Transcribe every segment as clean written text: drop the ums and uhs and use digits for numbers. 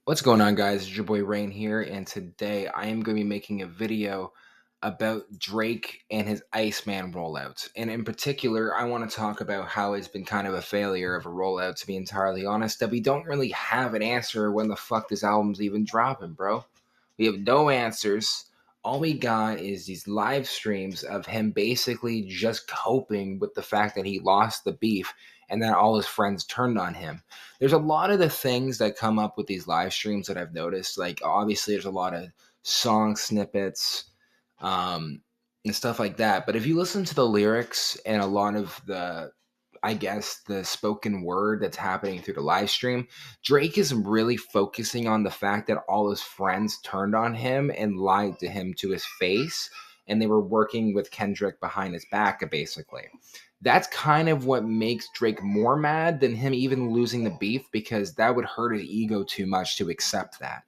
What's going on, guys? It's your boy Rain here, and today I am going to be making a video about Drake and his Iceman rollout. And in particular, I want to talk about how it's been kind of a failure of a rollout, to be entirely honest, that we don't really have an answer when the fuck this album's even dropping, bro. We have no answers. All we got is these live streams of him basically just coping with the fact that he lost the beef and that all his friends turned on him. There's a lot of the things that come up with these live streams that I've noticed. Like, obviously, there's a lot of song snippets and stuff like that. But if you listen to the lyrics and a lot of the spoken word that's happening through the live stream, Drake is really focusing on the fact that all his friends turned on him and lied to him to his face, and they were working with Kendrick behind his back, basically. That's kind of what makes Drake more mad than him even losing the beef, because that would hurt his ego too much to accept that.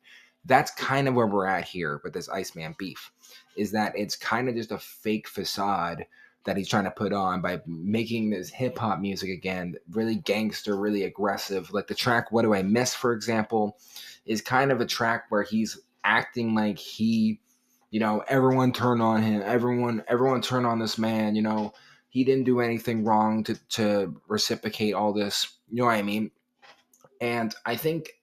That's kind of where we're at here with this Iceman beef, is that it's kind of just a fake facade that he's trying to put on by making this hip hop music again, really gangster, really aggressive. Like the track "What Do I Miss," for example, is kind of a track where he's acting like everyone turn on him, everyone turn on this man. He didn't do anything wrong to reciprocate all this. You know what I mean? And I think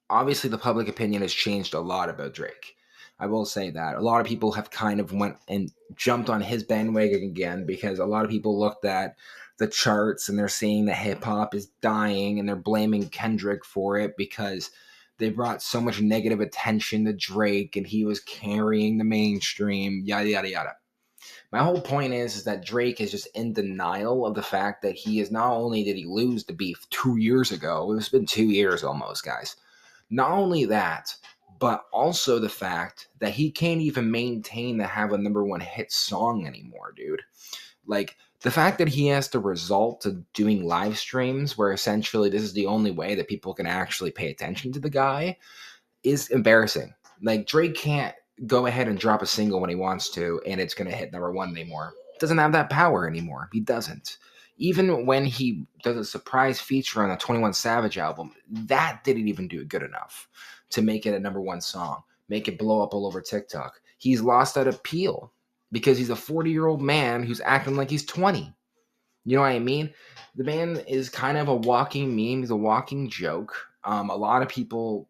obviously the public opinion has changed a lot about Drake. I will say that a lot of people have kind of went and jumped on his bandwagon again, because a lot of people looked at the charts and they're seeing that hip hop is dying, and they're blaming Kendrick for it because they brought so much negative attention to Drake and he was carrying the mainstream, yada yada yada. My whole point is that Drake is just in denial of the fact that he is, not only did he lose the beef 2 years ago, it's been 2 years almost, guys. Not only that, but also the fact that he can't even maintain to have a number one hit song anymore, dude. Like, the fact that he has to resort to doing live streams where essentially this is the only way that people can actually pay attention to the guy is embarrassing. Like, Drake can't go ahead and drop a single when he wants to and it's going to hit number one anymore. Doesn't have that power anymore. He doesn't. Even when he does a surprise feature on the 21 Savage album, that didn't even do good enough to make it a number one song, make it blow up all over TikTok. He's lost that appeal because he's a 40-year-old man who's acting like he's 20. You know what I mean? The man is kind of a walking meme. He's a walking joke. A lot of people,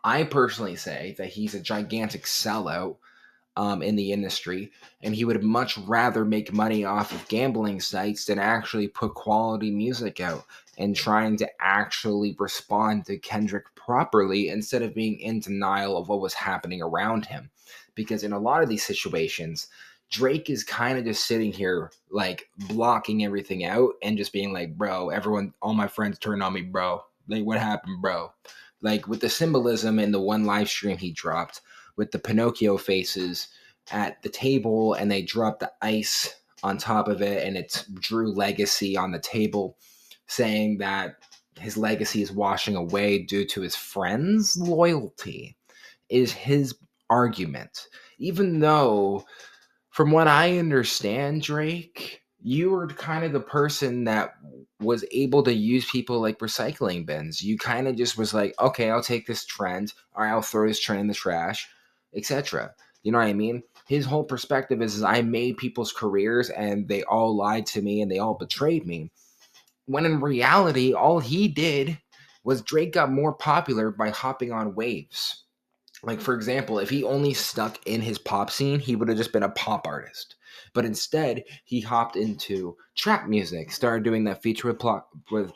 I personally say that he's a gigantic sellout in the industry, and he would much rather make money off of gambling sites than actually put quality music out and trying to actually respond to Kendrick properly, instead of being in denial of what was happening around him. Because in a lot of these situations, Drake is kind of just sitting here like blocking everything out and just being like, bro, everyone, all my friends turned on me, bro. Like, what happened, bro? Like, with the symbolism in the one live stream he dropped with the Pinocchio faces at the table, and they dropped the ice on top of it, and it's Drew Legacy on the table, saying that his legacy is washing away due to his friends' loyalty, is his argument. Even though, from what I understand, Drake, you were kind of the person that was able to use people like recycling bins. You kind of just was like, okay, I'll take this trend, or I'll throw this trend in the trash, etc. You know what I mean? His whole perspective is I made people's careers and they all lied to me and they all betrayed me. When in reality, all he did was Drake got more popular by hopping on waves. Like, for example, if he only stuck in his pop scene, he would have just been a pop artist. But instead, he hopped into trap music, started doing that feature with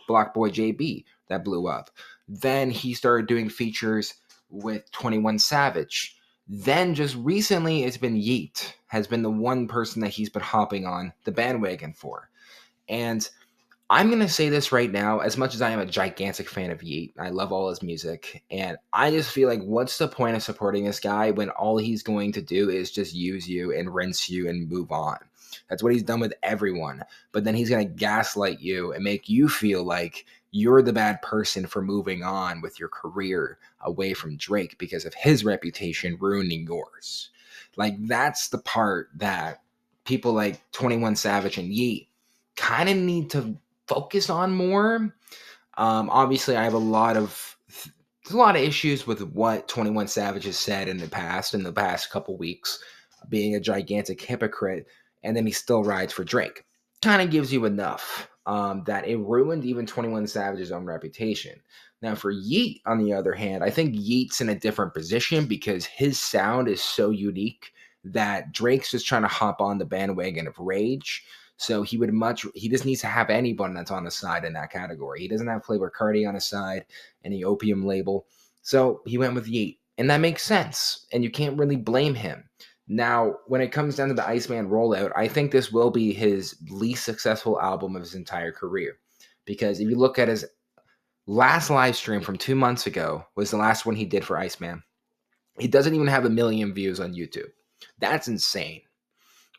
Black Boy JB that blew up. Then he started doing features with 21 Savage. Then just recently, it's been Yeet, has been the one person that he's been hopping on the bandwagon for. And I'm going to say this right now, as much as I am a gigantic fan of Yeet, I love all his music, and I just feel like, what's the point of supporting this guy when all he's going to do is just use you and rinse you and move on? That's what he's done with everyone. But then he's going to gaslight you and make you feel like you're the bad person for moving on with your career away from Drake because of his reputation ruining yours. Like, that's the part that people like 21 Savage and Yeet kind of need to focus on more. Obviously, I have a lot of there's a lot of issues with what 21 Savage has said in the past couple weeks, being a gigantic hypocrite, and then he still rides for Drake. Kind of gives you enough that it ruined even 21 Savage's own reputation. Now, for Yeet, on the other hand, I think Yeet's in a different position because his sound is so unique that Drake's just trying to hop on the bandwagon of Rage. So he just needs to have anyone that's on his side in that category. He doesn't have Playboi Carti on his side, any Opium label. So he went with Yeet. And that makes sense. And you can't really blame him. Now, when it comes down to the ICEMAN rollout, I think this will be his least successful album of his entire career. Because if you look at his last live stream from 2 months ago, was the last one he did for ICEMAN. He doesn't even have 1 million views on YouTube. That's insane.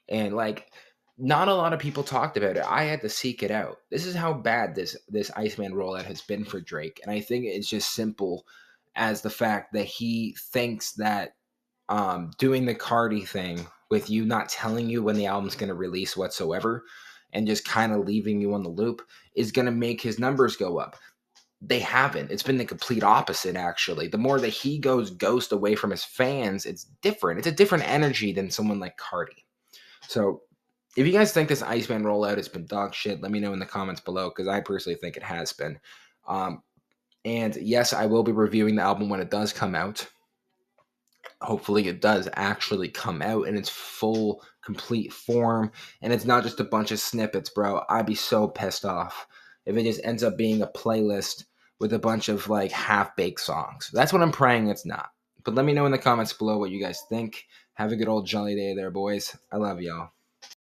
And like, not a lot of people talked about it. I had to seek it out. This is how bad this ICEMAN rollout has been for Drake. And I think it's just simple as the fact that he thinks that doing the Cardi thing with you not telling you when the album's going to release whatsoever and just kind of leaving you on the loop is going to make his numbers go up. They haven't. It's been the complete opposite, actually. The more that he goes ghost away from his fans, it's different. It's a different energy than someone like Cardi. So if you guys think this ICEMAN rollout has been dog shit, let me know in the comments below, because I personally think it has been. And yes, I will be reviewing the album when it does come out. Hopefully it does actually come out in its full, complete form, and it's not just a bunch of snippets, bro. I'd be so pissed off if it just ends up being a playlist with a bunch of like half-baked songs. That's what I'm praying it's not. But let me know in the comments below what you guys think. Have a good old jolly day there, boys. I love y'all.